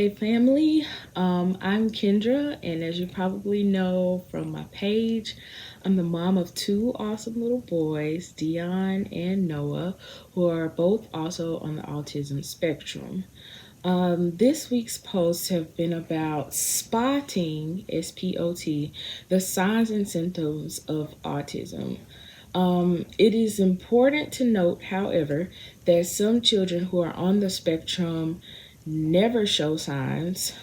Play Family. I'm Kendra, and as you probably know from my page, I'm the mom of two awesome little boys, Dion and Noah, who are both also on the autism spectrum. This week's posts have been about spotting S.P.O.T, the signs and symptoms of autism. It is important to note, however, that some children who are on the spectrum never show signs,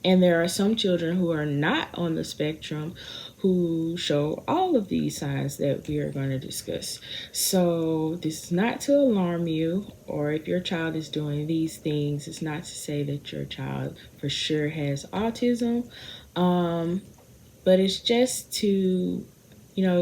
and there are some children who are not on the spectrum who show all of these signs that we are going to discuss. So, this is not to alarm you, or if your child is doing these things, it's not to say that your child for sure has autism, um, but it's just to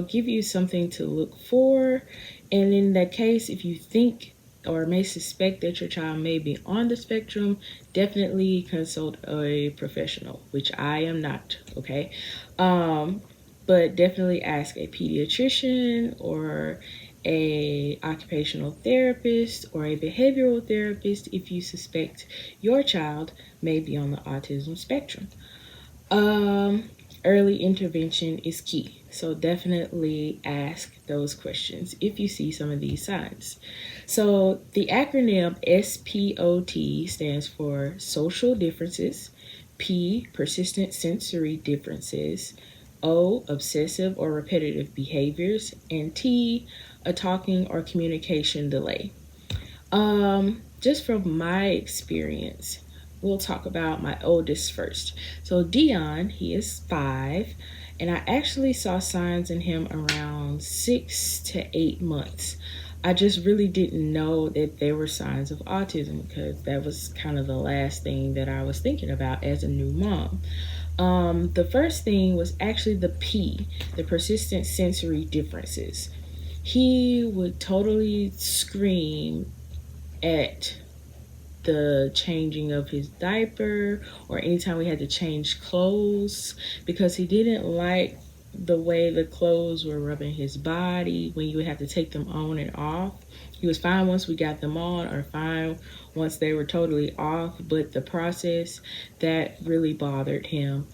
give you something to look for. And in that case, if you think or may suspect that your child may be on the spectrum, definitely consult a professional, which I am not, okay? Um, but definitely ask a pediatrician or a occupational therapist or a behavioral therapist if you suspect your child may be on the autism spectrum. Um, Early intervention is key. So definitely ask those questions if you see some of these signs. So the acronym S.P.O.T stands for social differences, P, persistent sensory differences, O, obsessive or repetitive behaviors, and T, a talking or communication delay. Just from my experience, we'll talk about my oldest first. So Dion, he is 5, and I actually saw signs in him around 6 to 8 months. I just really didn't know that there were signs of autism because that was kind of the last thing that I was thinking about as a new mom. The first thing was actually the P, the persistent sensory differences. He would totally scream at the changing of his diaper or anytime we had to change clothes because he didn't like the way the clothes were rubbing his body when you would have to take them on and off. He was fine once we got them on or fine once they were totally off, but the process that really bothered him.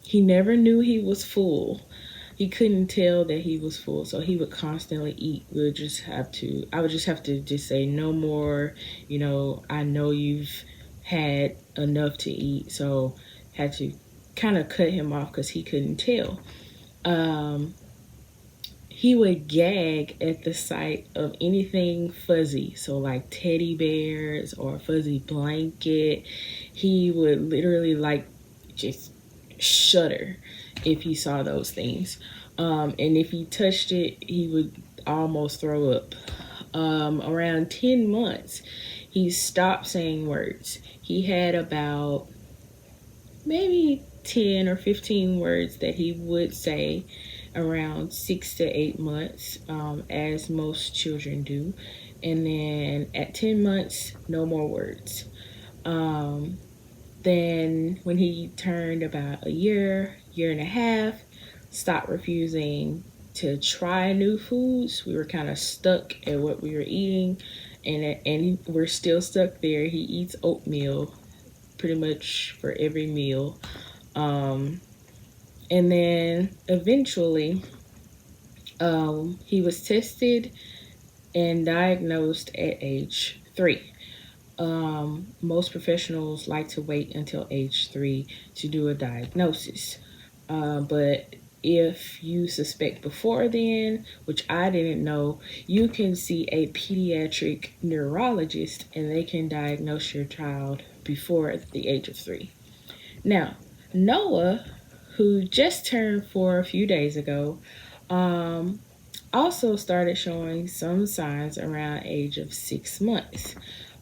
He never knew he was full. He couldn't tell that he was full, so he would constantly eat. I would just have to just say no more. I know you've had enough to eat, so had to kind of cut him off because he couldn't tell. Um, he would gag at the sight of anything fuzzy, so like teddy bears or a fuzzy blanket. He would literally like just shudder if he saw those things. And if he touched it, he would almost throw up. Around 10 months, he stopped saying words. He had about maybe 10 or 15 words that he would say around 6 to 8 months, as most children do. And then at 10 months, no more words. Then when he turned about a year and a half, stopped refusing to try new foods. We were kind of stuck at what we were eating, and we're still stuck there. He eats oatmeal pretty much for every meal. And then eventually, he was tested and diagnosed at age 3. Most professionals like to wait until age 3 to do a diagnosis. But if you suspect before then, which I didn't know, you can see a pediatric neurologist and they can diagnose your child before the age of 3. Now, Noah, who just turned 4 a few days ago, um, also started showing some signs around age of 6 months.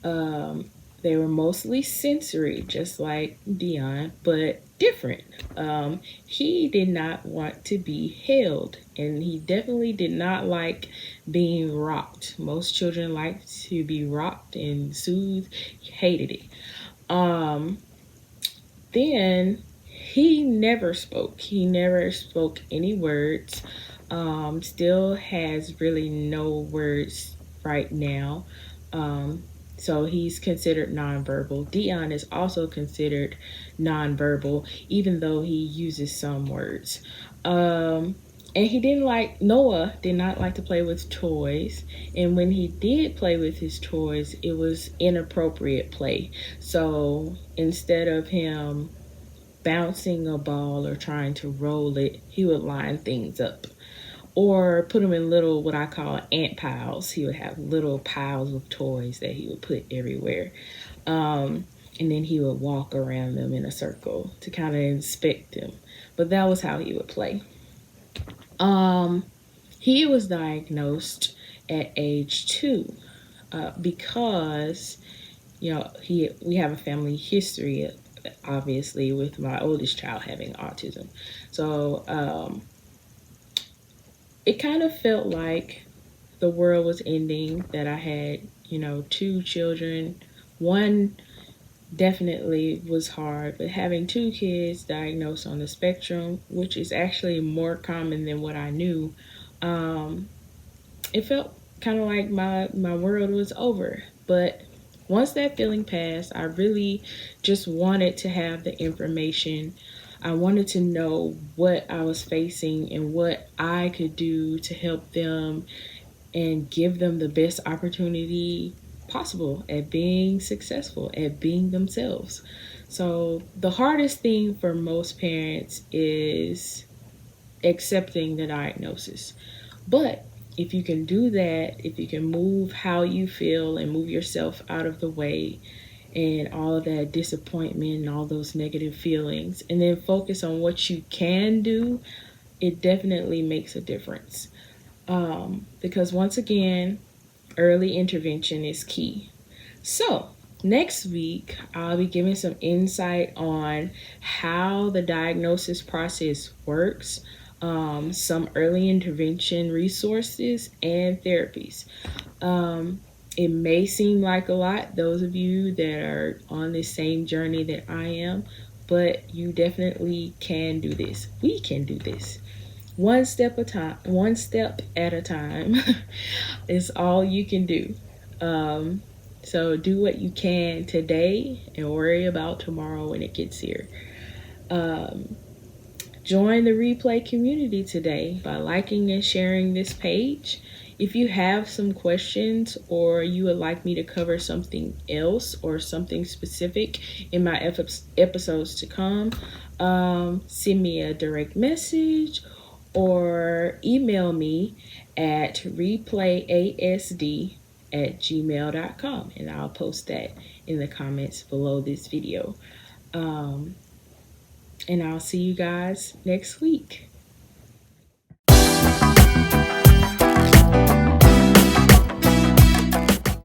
Um, they were mostly sensory, just like Dion, but different. He did not want to be held, and he definitely did not like being rocked. Most children like to be rocked and soothed. He hated it. Um, then he never spoke. He never spoke any words. Still has really no words right now. Um, So he's considered nonverbal. Dion is also considered nonverbal, even though he uses some words. And Noah did not like to play with toys. And when he did play with his toys, it was inappropriate play. So instead of him bouncing a ball or trying to roll it, he would line things up or put them in little, what I call ant piles. He would have little piles of toys that he would put everywhere. And then he would walk around them in a circle to kind of inspect them. But that was how he would play. He was diagnosed at age 2 because we have a family history, obviously, with my oldest child having autism. So it kind of felt like the world was ending, that I had, 2 children. One definitely was hard, but having 2 kids diagnosed on the spectrum, which is actually more common than what I knew, it felt kind of like my world was over. But once that feeling passed, I really just wanted to have the information. I wanted to know what I was facing and what I could do to help them and give them the best opportunity possible at being successful, at being themselves. So, the hardest thing for most parents is accepting the diagnosis. But if you can do that, if you can move how you feel and move yourself out of the way and all of that disappointment and all those negative feelings, and then focus on what you can do, it definitely makes a difference. Because once again, early intervention is key. So, next week, I'll be giving some insight on how the diagnosis process works, some early intervention resources, and therapies. It may seem like a lot, those of you that are on the same journey that I am, but you definitely can do this. We can do this. One step at a time is all you can do. So do what you can today and worry about tomorrow when it gets here. Join the replay community today by liking and sharing this page. If you have some questions or you would like me to cover something else or something specific in my episodes to come, send me a direct message or email me at riiplayasd@gmail.com, and I'll post that in the comments below this video. And I'll see you guys next week.